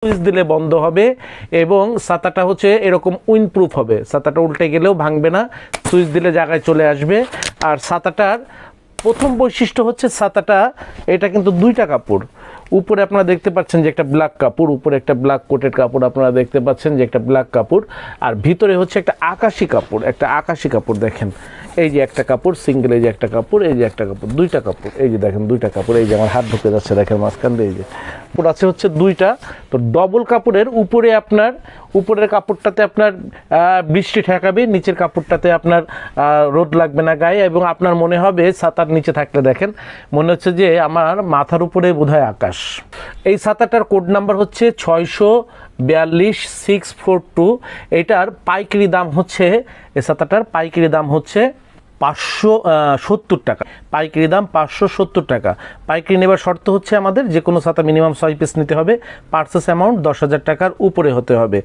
Switch দিলে বন্ধ হবে এবং ছাতাটা হচ্ছে এরকম উইন্ডপ্রুফ হবে, ছাতাটা উল্টে গেলেও ভাঙবে না, সুইচ দিলে জায়গায় চলে আসবে। আর ছাতাটার প্রথম বৈশিষ্ট্য হচ্ছে ছাতাটা এটা কিন্তু দুইটা কাপড়, উপরে আপনারা দেখতে পাচ্ছেন যে একটা ব্ল্যাক কাপড়, উপরে একটা ব্ল্যাক কোটেড কাপড় আপনারা দেখতে পাচ্ছেন যে একটা ব্ল্যাক কাপড়, আর ভিতরে হচ্ছে একটা আকাশি কাপড়, একটা আকাশি কাপড় দেখেন, এই যে একটা কাপড় সিঙ্গেল, এই যে একটা কাপড়, এই যে একটা কাপড়, দুইটা কাপড়, এই যে দেখেন দুইটা কাপড়, এই যে আমার হাত ঢুকে যাচ্ছে দেখেন মাঝখান দিয়ে, এই যে কাপড় আছে হচ্ছে দুইটা। তো ডবল কাপড়ের উপরে আপনার উপরের কাপড়টাতে আপনার বৃষ্টি ঠেকাবে, নিচের কাপড়টাতে আপনার রোদ লাগবে না গায়ে, এবং আপনার মনে হবে ছাতার নিচে থাকলে দেখেন মনে হচ্ছে যে আমার মাথার উপরে বোধহয় আকাশ। এই ছাতাটার কোড নাম্বার হচ্ছে 642-642। এটার পাইকারি দাম হচ্ছে, এই ছাতাটার পাইকারি দাম হচ্ছে 570 টাকা, পাইকারি দাম 570 টাকা। পাইকারি নেবার শর্ত হচ্ছে আমাদের যে কোনো ছাতা মিনিমাম 6 পিস নিতে হবে, পার্চেস অ্যামাউন্ট 10,000 টাকার উপরে হতে হবে।